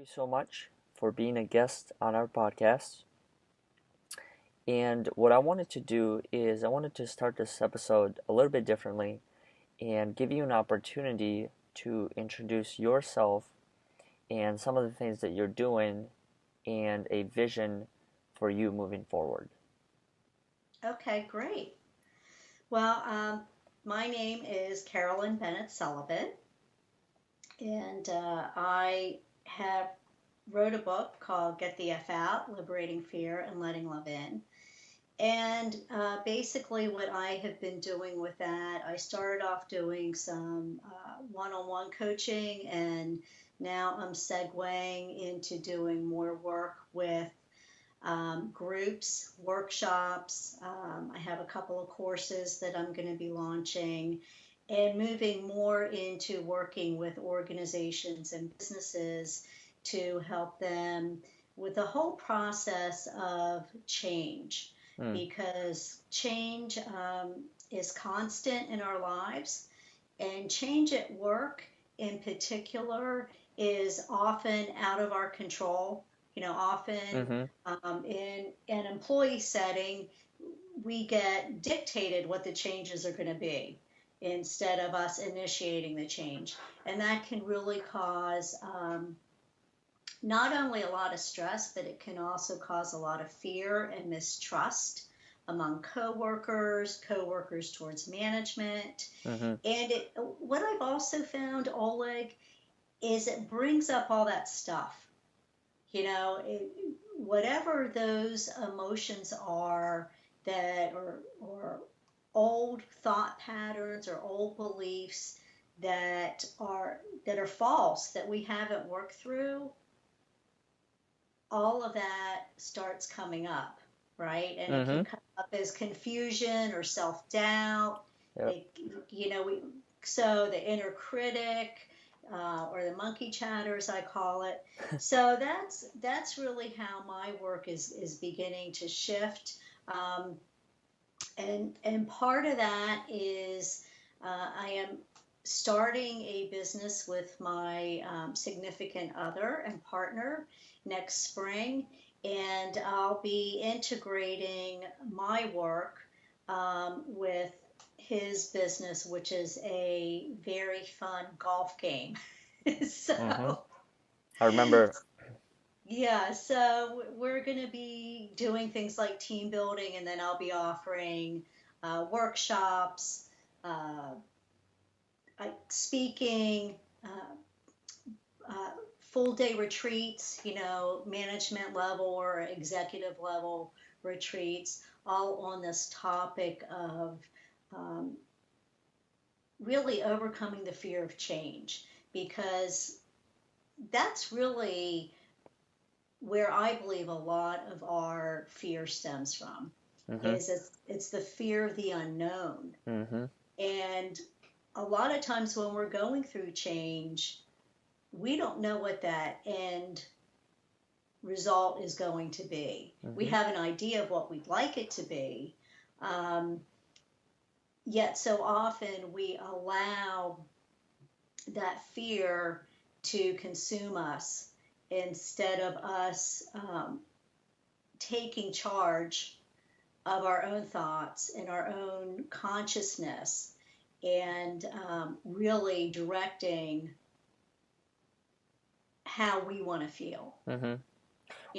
you so much for being a guest on our podcast. And what I wanted to do is I wanted to start this episode a little bit differently and give you an opportunity to introduce yourself and some of the things that you're doing and a vision for you moving forward. Okay, great. Well, my name is Carolyn Bennett Sullivan, and I have wrote a book called "Get the F Out: Liberating Fear and Letting Love In." And basically, what I have been doing with that, I started off doing some one-on-one coaching, and now I'm segueing into doing more work with groups, workshops. I have a couple of courses that I'm going to be launching and moving more into working with organizations and businesses to help them with the whole process of change Mm, because change is constant in our lives, and change at work in particular is often out of our control. Often mm-hmm. in an employee setting, we get dictated what the changes are going to be instead of us initiating the change. And that can really cause not only a lot of stress, but it can also cause a lot of fear and mistrust among coworkers towards management. Mm-hmm. And what I've also found, Oleg, is it brings up all that stuff. Whatever those emotions are or old thought patterns or old beliefs that are false that we haven't worked through, all of that starts coming up, right? And it can Mm-hmm. come up as confusion or self-doubt. Yep. It, you know, we, so the inner critic, or the monkey chatter, as I call it. So that's really how my work is beginning to shift. Um, and part of that is I am starting a business with my significant other and partner next spring, and I'll be integrating my work with his business, which is a very fun golf game. Mm-hmm. So, I remember. yeah, so we're going to be doing things like team building, and then I'll be offering workshops, uh, like speaking, uh, full day retreats, management level or executive level retreats, all on this topic of um, really overcoming the fear of change, because that's really where I believe a lot of our fear stems from. Mm-hmm. It's the fear of the unknown. Mm-hmm. And a lot of times when we're going through change, we don't know what that end result is going to be. We Mm-hmm. have an idea of what we'd like it to be, um, yet so often we allow that fear to consume us instead of us taking charge of our own thoughts and our own consciousness and really directing how we want to feel, Mm-hmm.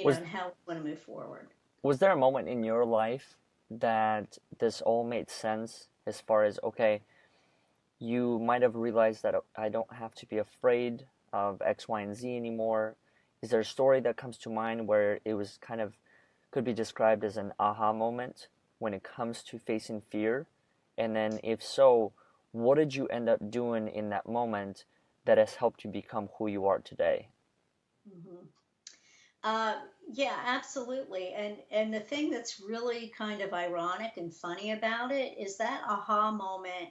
Was and how we want to move forward. was there a moment in your life that this all made sense as far as, okay, you might have realized that I don't have to be afraid of X, Y, and Z anymore? Is there a story that comes to mind where it was kind of could be described as an aha moment when it comes to facing fear? And then, if so, what did you end up doing in that moment that has helped you become who you are today? Hmm. Uh, yeah, absolutely. And the thing that's really kind of ironic and funny about it is that aha moment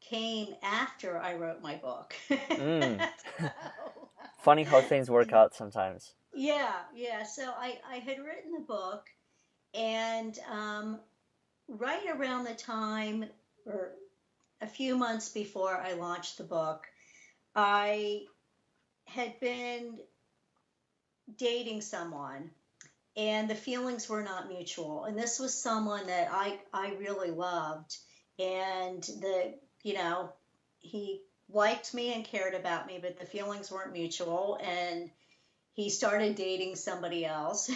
came after I wrote my book. Mm. So, Funny how things work out sometimes. yeah, yeah. So I had written the book, and right around the time, or a few months before I launched the book, I had been dating someone, and the feelings were not mutual. And this was someone that I really loved, and you know, he liked me and cared about me, but the feelings weren't mutual. And he started dating somebody else,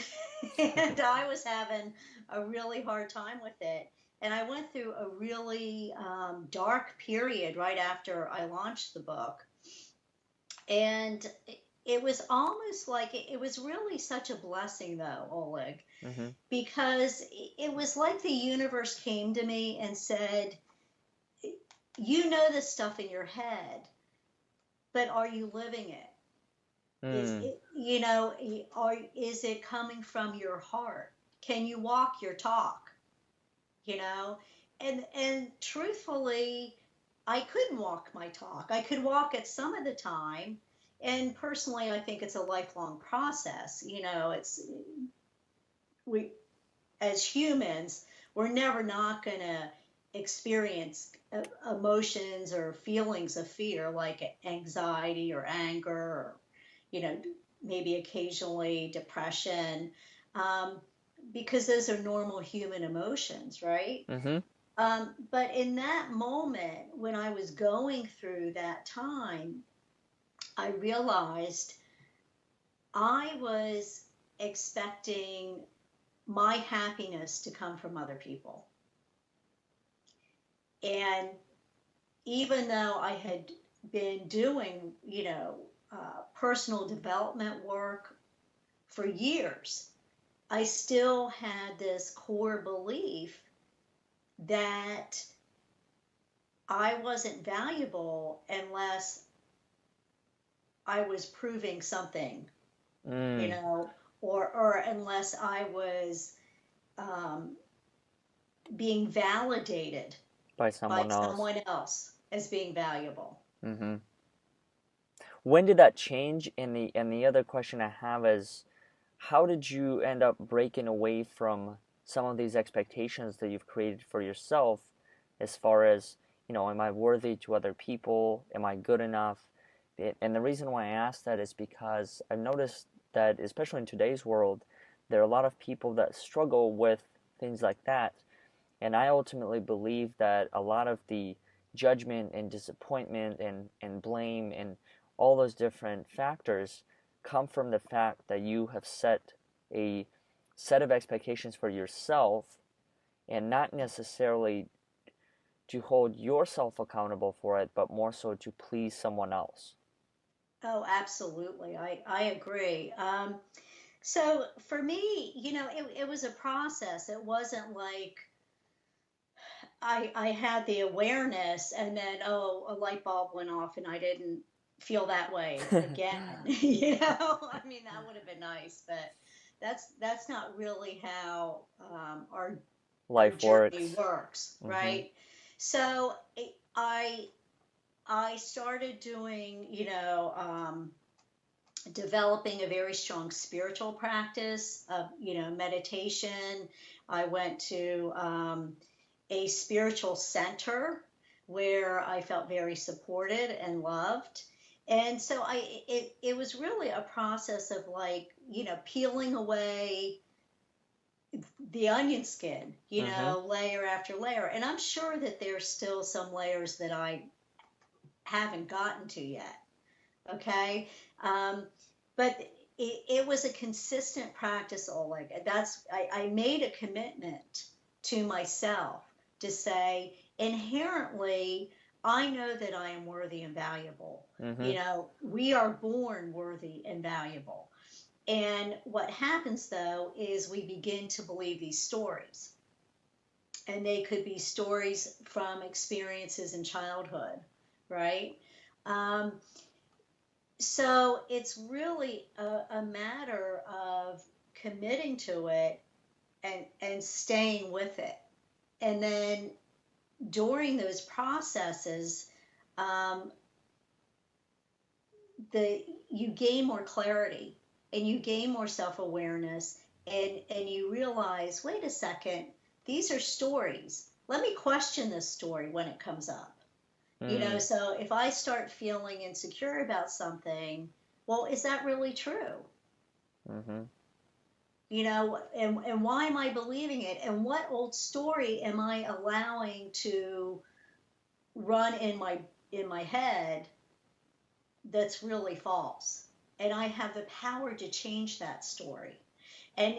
and I was having a really hard time with it. And I went through a really dark period right after I launched the book. And it was almost like it was really such a blessing, though, Oleg, Mm-hmm. because it was like the universe came to me and said, "You know this stuff in your head, but are you living it? Is Mm. it, is it coming from your heart? Can you walk your talk? You know?" And truthfully, I couldn't walk my talk. I could walk it some of the time. And personally, I think it's a lifelong process. It's we as humans, we're never not going to experience emotions or feelings of fear like anxiety or anger or, you know, maybe occasionally depression, um, because those are normal human emotions, right? Mm-hmm. But in that moment, when I was going through that time, I realized I was expecting my happiness to come from other people. And even though I had been doing, personal development work for years, I still had this core belief that I wasn't valuable unless I was proving something, you Mm. know, or unless I was um, being validated By by someone else. someone else as being valuable. Mm-hmm. When did that change? And the other question I have is, how did you end up breaking away from some of these expectations that you've created for yourself, as far as, am I worthy to other people? Am I good enough? And the reason why I ask that is because I've noticed that, especially in today's world, there are a lot of people that struggle with things like that. And I ultimately believe that a lot of the judgment and disappointment and blame and all those different factors come from the fact that you have set a set of expectations for yourself, and not necessarily to hold yourself accountable for it, but more so to please someone else. Oh, absolutely. I agree. So for me, it was a process. It wasn't like I had the awareness and then, oh, a light bulb went off and I didn't feel that way again. I mean, that would have been nice, but that's not really how our Life journey works. works, Mm-hmm. right? So I I started doing, developing a very strong spiritual practice of, meditation. I went to a spiritual center where I felt very supported and loved. And so it was really a process of, like, peeling away the onion skin, Mm-hmm. layer after layer. And I'm sure that there's still some layers that I haven't gotten to yet. Okay. Um, but it was a consistent practice, Oleg. I made a commitment to myself to say, inherently, I know that I am worthy and valuable. Mm-hmm. We are born worthy and valuable. And what happens, though, is we begin to believe these stories. And they could be stories from experiences in childhood, right? Um, so it's really a matter of committing to it and staying with it. And then during those processes, um, you gain more clarity and you gain more self-awareness, and you realize, wait a second, these are stories. Let me question this story when it comes up. Mm. So if I start feeling insecure about something, well, is that really true? Mhm. And why am I believing it? And what old story am I allowing to run in my head that's really false? And I have the power to change that story. And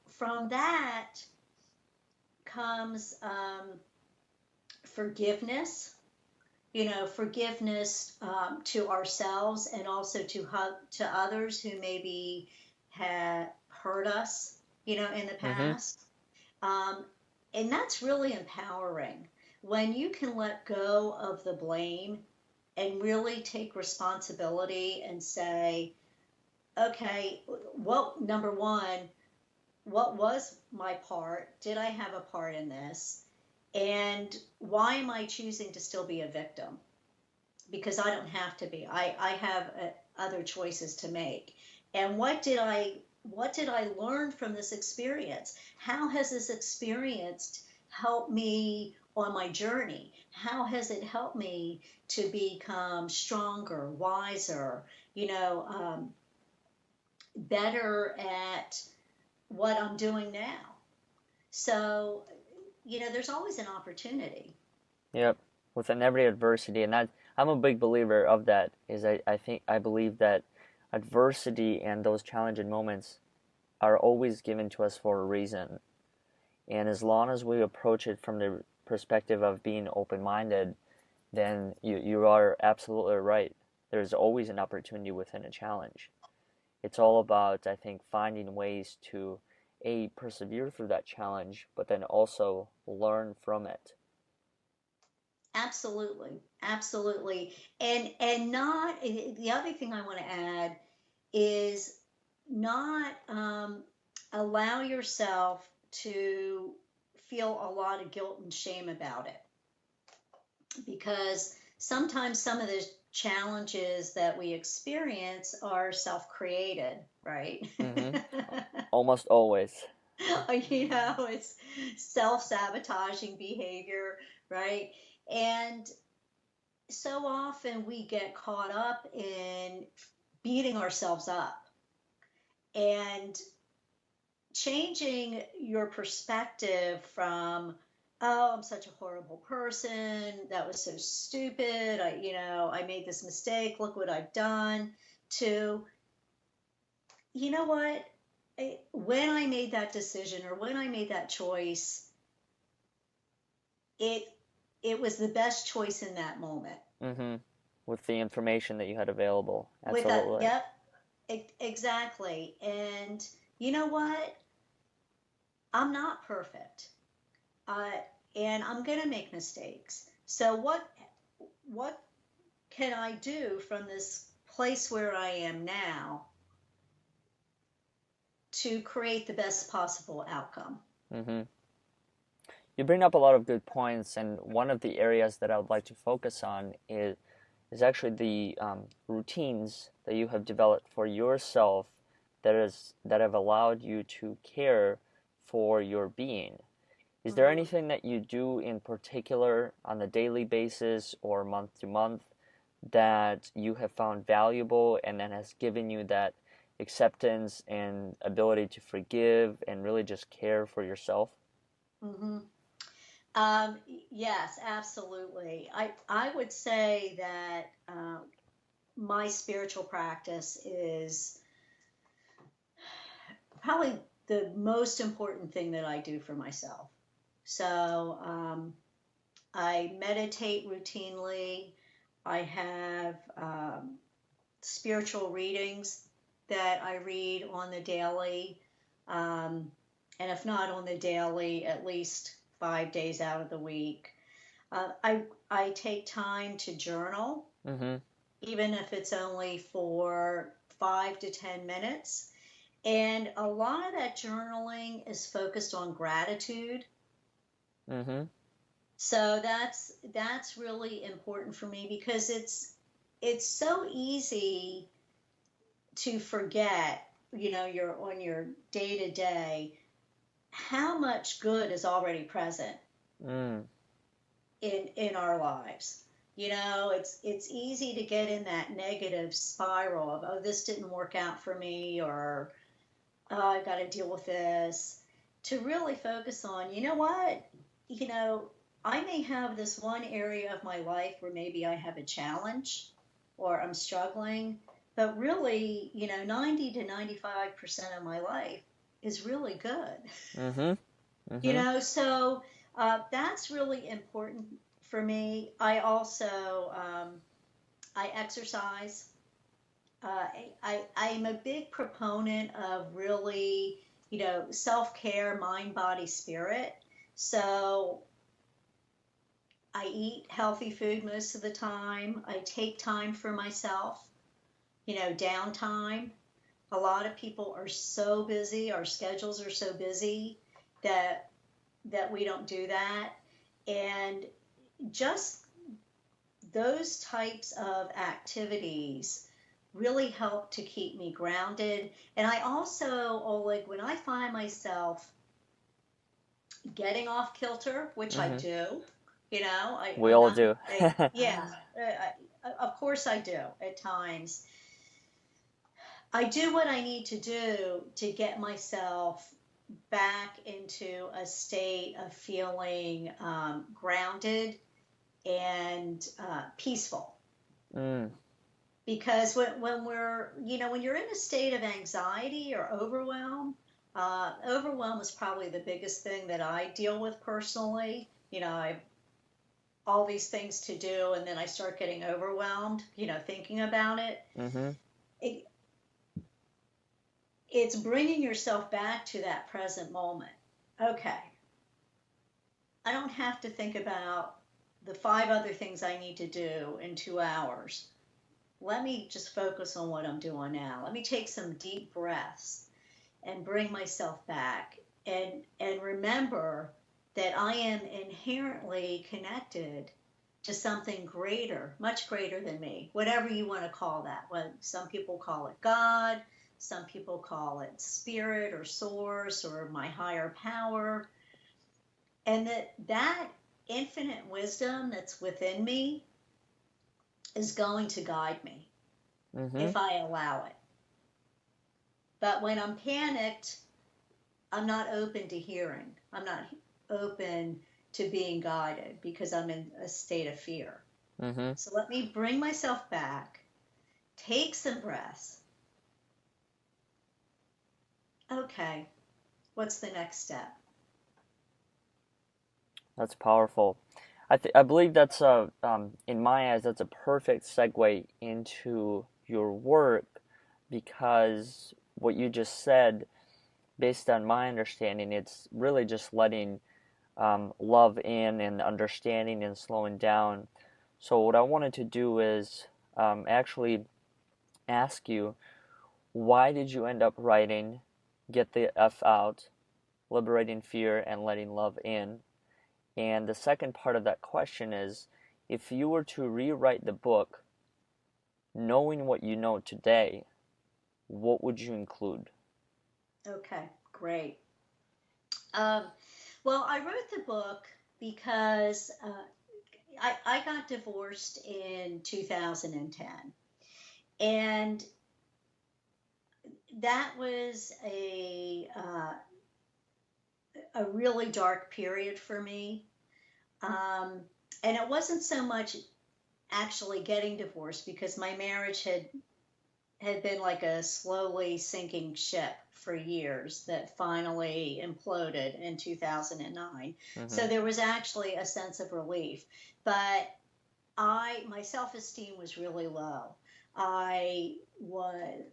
from that comes forgiveness. Forgiveness to ourselves and also to others who maybe had hurt us, in the Mhm. past. Um, and that's really empowering when you can let go of the blame and really take responsibility and say, okay, well, number one, what was my part? Did I have a part in this? And why am I choosing to still be a victim? Because I don't have to be. I have other choices to make. And what did I learn from this experience? How has this experience helped me on my journey? How has it helped me to become stronger, wiser, better at what I'm doing now? So, there's always an opportunity. Yep. Within every adversity, and that I'm a big believer of that. Is I believe that adversity and those challenging moments are always given to us for a reason. And as long as we approach it from the perspective of being open-minded, then you are absolutely right. There's always an opportunity within a challenge. It's all about, I think, finding ways to a persevere through that challenge, but then also learn from it. Absolutely, absolutely. And not the other thing I want to add is not allow yourself to feel a lot of guilt and shame about it, because sometimes some of the challenges that we experience are self-created, right? Hmm. Almost always. It's self-sabotaging behavior, right? And so often we get caught up in beating ourselves up, and changing your perspective from, oh, I'm such a horrible person, that was so stupid, I made this mistake, look what I've done, to, you know what, when I made that decision or when I made that choice, it it was the best choice in that moment. Hmm. With the information that you had available. With that, Absolutely. yep, exactly. And you know what? I'm not perfect, uh, and I'm gonna make mistakes. So what can I do from this place where I am now to create the best possible outcome? Hmm. You bring up a lot of good points, and one of the areas that I would like to focus on is actually the routines that you have developed for yourself that have allowed you to care for your being. Is there Hmm. anything that you do in particular on a daily basis or month to month that you have found valuable and that has given you that acceptance and ability to forgive and really just care for yourself? Hmm. Yes, absolutely. I would say that my spiritual practice is probably the most important thing that I do for myself. So I meditate routinely. I have spiritual readings that I read on the daily. Um, and if not on the daily, at least 5 days out of the week. I take time to journal, Mm-hmm. even if it's only for 5 to 10 minutes. And a lot of that journaling is focused on gratitude. Mm-hmm. So that's really important for me because it's so easy to forget, you're on your day to day, how much good is already present Mm. in our lives. It's easy to get in that negative spiral of, oh, this didn't work out for me, or oh, I've got to deal with this, to really focus on, you know what? You know, I may have this one area of my life where maybe I have a challenge or I'm struggling, but really, 90 to 95% of my life is really good. Mm-hmm. Mm-hmm. So that's really important for me. I exercise. I'm a big proponent of really, self care, mind, body, spirit. So I eat healthy food most of the time. I take time for myself, downtime. A lot of people are so busy, our schedules are so busy that we don't do that. And just those types of activities really help to keep me grounded. And I also, like when I find myself getting off kilter, which I Mm-hmm. do, We I'm all not, do. yeah, of course I do at times. I do what I need to do to get myself back into a state of feeling grounded and peaceful. Mm. Because when you're in a state of anxiety or overwhelm is probably the biggest thing that I deal with personally. I have all these things to do, and then I start getting overwhelmed, thinking about it. Mm-hmm. it it's bringing yourself back to that present moment. Okay, I don't have to think about the five other things I need to do in 2 hours. Let me just focus on what I'm doing now. Let me take some deep breaths and bring myself back and remember that I am inherently connected to something greater, much greater than me, whatever you want to call that. Well, some people call it God, some people call it spirit or source or my higher power. And that infinite wisdom that's within me is going to guide me Mm-hmm. if I allow it. But when I'm panicked, I'm not open to hearing. I'm not open to being guided because I'm in a state of fear. Mm-hmm. So let me bring myself back, take some breaths. Okay, what's the next step? That's powerful. I believe that's in my eyes that's a perfect segue into your work, because what you just said, based on my understanding, it's really just letting love in and understanding and slowing down. So what I wanted to do is actually ask you, why did you end up writing "Get the F Out," liberating fear and letting love in? And the second part of that question is, if you were to rewrite the book, knowing what you know today, what would you include? Okay, great. Um, well, I wrote the book because I got divorced in 2010. And that was a really dark period for me. Um, and it wasn't so much actually getting divorced because my marriage had been like a slowly sinking ship for years that finally imploded in 2009. Mm-hmm. So there was actually a sense of relief. But my self-esteem was really low.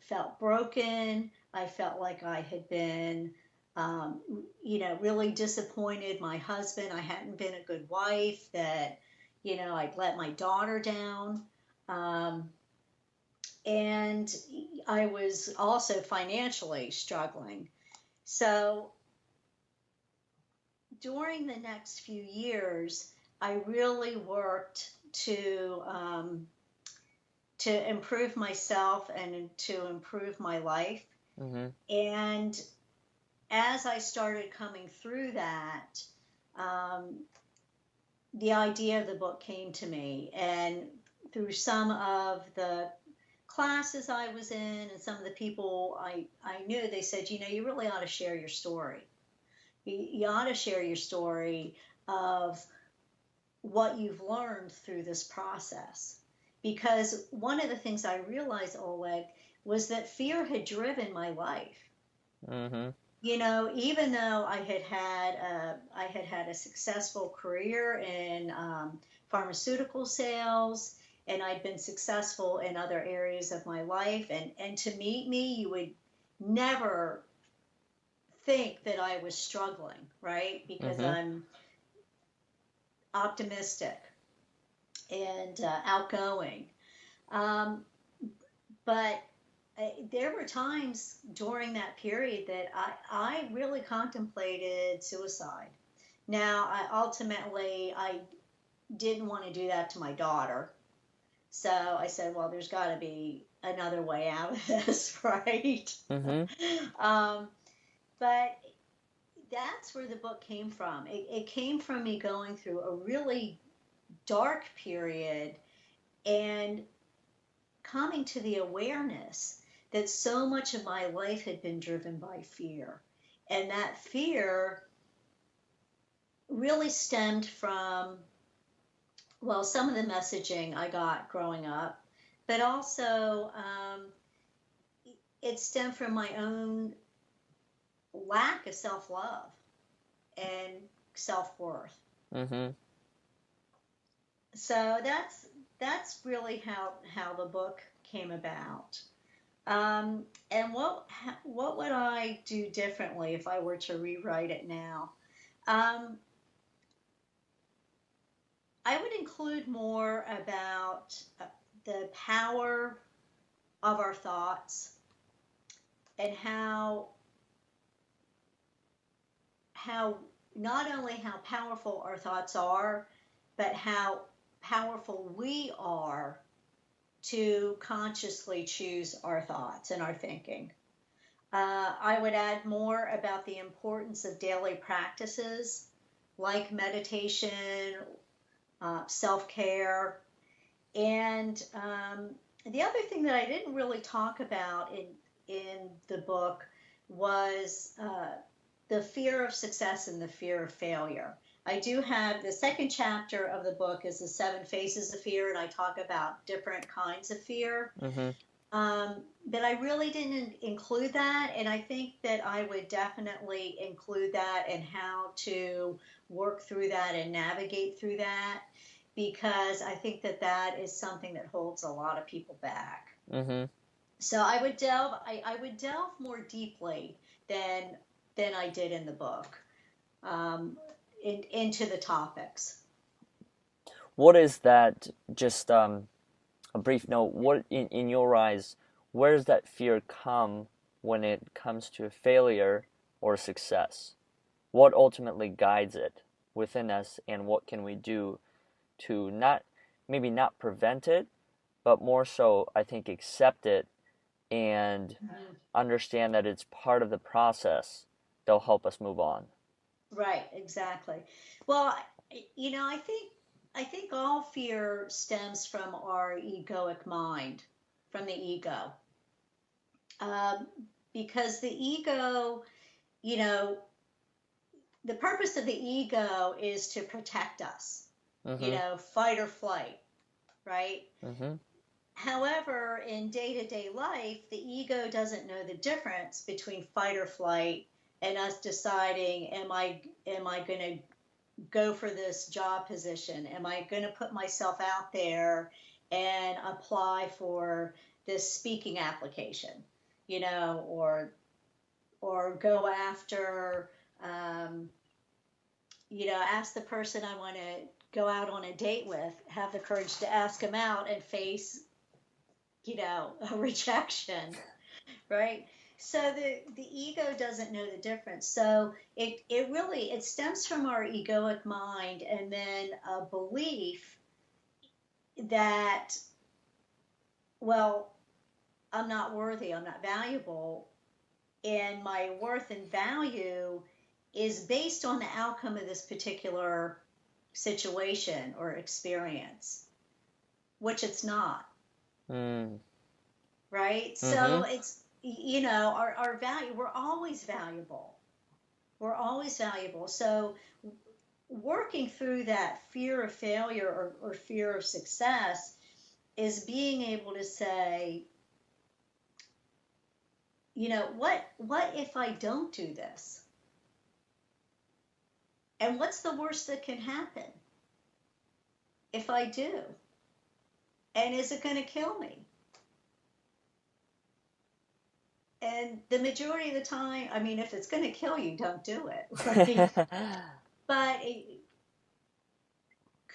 Felt broken. I felt like I had been, um, really disappointed my husband. I hadn't been a good wife. That, I'd let my daughter down. Um, and I was also financially struggling. So during the next few years, I really worked to improve myself and to improve my life. Mm-hmm. And as I started coming through that, um, the idea of the book came to me. And through some of the classes I was in and some of the people I knew, they said, you really ought to share your story. You ought to share your story of what you've learned through this process. Because one of the things I realized, Oleg, was that fear had driven my life. Mm-hmm. Even though I had had a successful career in pharmaceutical sales, and I'd been successful in other areas of my life, and to meet me, you would never think that I was struggling, right? Because Mm-hmm. I'm optimistic and outgoing. Um, but there were times during that period that I really contemplated suicide. Now, I didn't want to do that to my daughter. So I said, well, there's got to be another way out of this, right? Mm-hmm. um, but that's where the book came from. It came from me going through a really dark period and coming to the awareness that so much of my life had been driven by fear. And that fear really stemmed from, well, some of the messaging I got growing up, but also it stemmed from my own lack of self love and self worth. Mm-hmm. So that's really how the book came about. And what would I do differently if I were to rewrite it now? Um, I would include more about the power of our thoughts and how not only how powerful our thoughts are, but how powerful we are to consciously choose our thoughts and our thinking. I would add more about the importance of daily practices like meditation, self care, and the other thing that I didn't really talk about in the book was the fear of success and the fear of failure. I do have the second chapter of the book is the 7 phases of fear, and I talk about different kinds of fear. Mm-hmm. But I really didn't include that, and I think that I would definitely include that and how to work through that and navigate through that, because I think that that is something that holds a lot of people back. Mm-hmm. So I would delve more deeply than I did in the book, um, into the topics. What is that? Just a brief note. What in your eyes, where does that fear come when it comes to failure or success? What ultimately guides it within us, and what can we do to maybe not prevent it, but more so, I think, accept it and Mhm. understand that it's part of the process that'll help us move on. Right, exactly. Well, I think all fear stems from our egoic mind, from the ego, um, because the ego, you know, the purpose of the ego is to protect us, Mm-hmm. fight or flight, right? Mm-hmm. However, in day to day life, the ego doesn't know the difference between fight or flight and us deciding, am I going to go for this job position? Am I going to put myself out there and apply for this speaking application, or go after, um, ask the person I want to go out on a date with, have the courage to ask them out and face, a rejection, right? So the ego doesn't know the difference. So it really it stems from our egoic mind, and then a belief that, well, I'm not worthy, I'm not valuable, and my worth and value is based on the outcome of this particular situation or experience, which it's not. Mm. right? So Mm-hmm. it's, our value, we're always valuable. We're always valuable. So working through that fear of failure, or fear of success, is being able to say, what if I don't do this? And what's the worst that can happen if I do? And is it going to kill me? And the majority of the time, I mean, if it's going to kill you, don't do it, right? But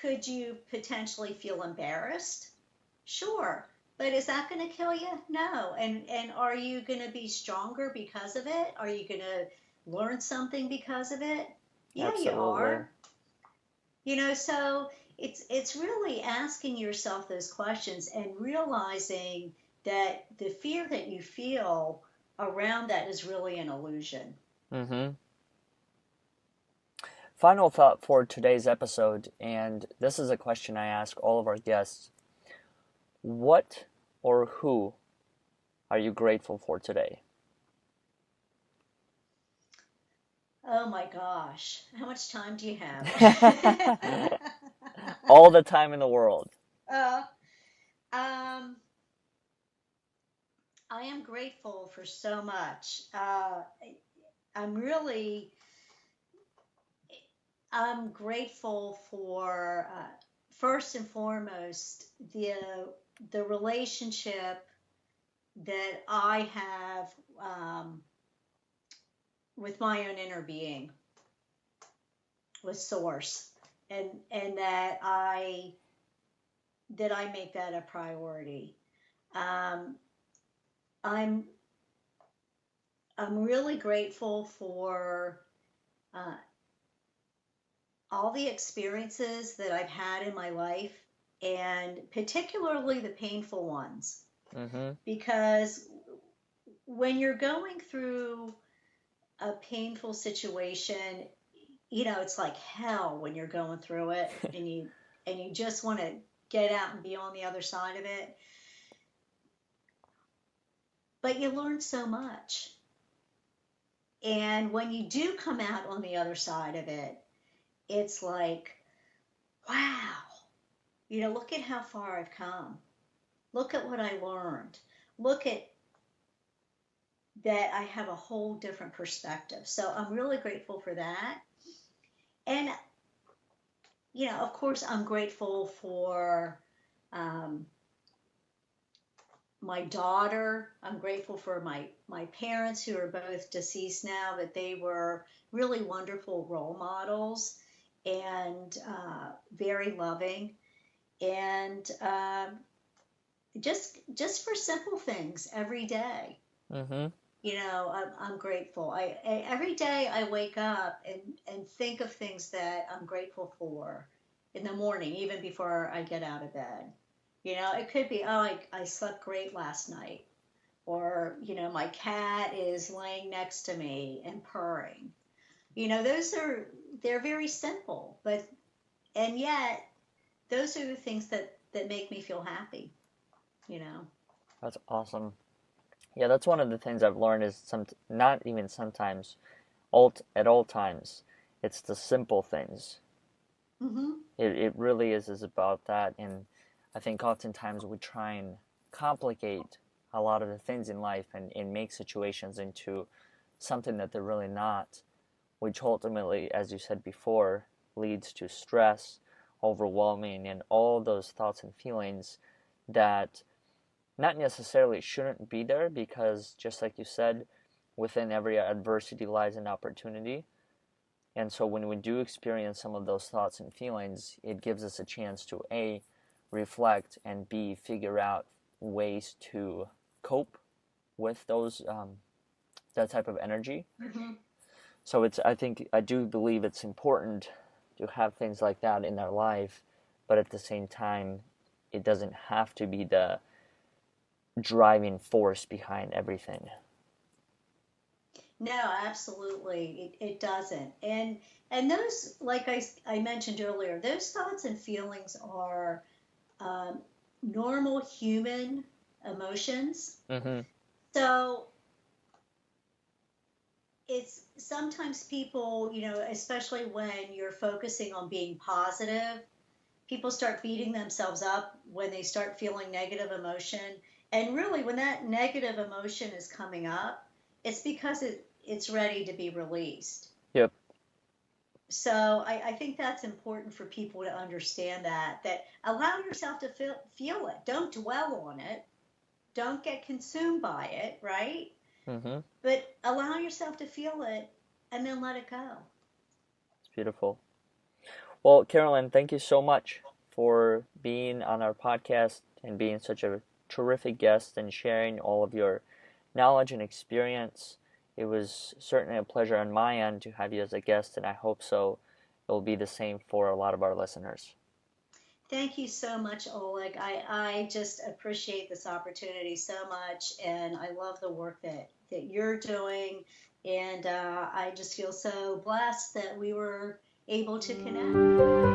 could you potentially feel embarrassed? Sure. But is that going to kill you? No. And are you going to be stronger because of it? Are you going to learn something because of it? Yeah, you Absolutely. are. So it's really asking yourself those questions and realizing that the fear that you feel around that is really an illusion. Mm-hmm. Final thought for today's episode, and this is a question I ask all of our guests. What or who are you grateful for today? Oh my gosh, how much time do you have? All the time in the world. uh, um, I am grateful for so much. I'm really, I'm grateful for, first and foremost, the relationship that I have, with my own inner being, with Source, and that I make that a priority. Um, I'm I'm really grateful for, uh, all the experiences that I've had in my life, and particularly the painful ones, Mm-hmm. because when you're going through a painful situation, it's like hell when you're going through it, and you just want to get out and be on the other side of it. But you learn so much. And when you do come out on the other side of it, it's like, wow, look at how far I've come. Look at what I learned. Look at that, I have a whole different perspective. So I'm really grateful for that. And, of course, I'm grateful for, um, my daughter. I'm grateful for my parents, who are both deceased now, but they were really wonderful role models, and very loving. And just for simple things every day. Mm-hmm. I'm grateful. Every day I wake up and think of things that I'm grateful for in the morning, even before I get out of bed. It could be, oh, I slept great last night, or my cat is laying next to me and purring. They're very simple, but and yet those are the things that make me feel happy. You know. That's awesome. Yeah, that's one of the things I've learned is not even sometimes, at all times, it's the simple things. Mhm. It really is about that, and I think oftentimes we try and complicate a lot of the things in life and make situations into something that they're really not, which ultimately, as you said before, leads to stress, overwhelming, and all those thoughts and feelings that not necessarily shouldn't be there, because just like you said, within every adversity lies an opportunity. And so when we do experience some of those thoughts and feelings, it gives us a chance to A, reflect, and B, figure out ways to cope with that type of energy. Mhm. So I do believe it's important to have things like that in our life, but at the same time, it doesn't have to be the driving force behind everything. No, absolutely. It doesn't. And those, like I mentioned earlier, those thoughts and feelings are, um, normal human emotions. Mm-hmm. So it's sometimes people, especially when you're focusing on being positive, people start beating themselves up when they start feeling negative emotion. And really, when that negative emotion is coming up, it's because it's ready to be released. Yep. So I think that's important for people to understand that allow yourself to feel it. Don't dwell on it. Don't get consumed by it, right? Mm-hmm. But allow yourself to feel it and then let it go. It's beautiful. Well, Carolyn, thank you so much for being on our podcast and being such a terrific guest and sharing all of your knowledge and experience. It was certainly a pleasure on my end to have you as a guest, and I hope so it will be the same for a lot of our listeners. Thank you so much, Oleg. I just appreciate this opportunity so much, and I love the work that you're doing. And I just feel so blessed that we were able to connect.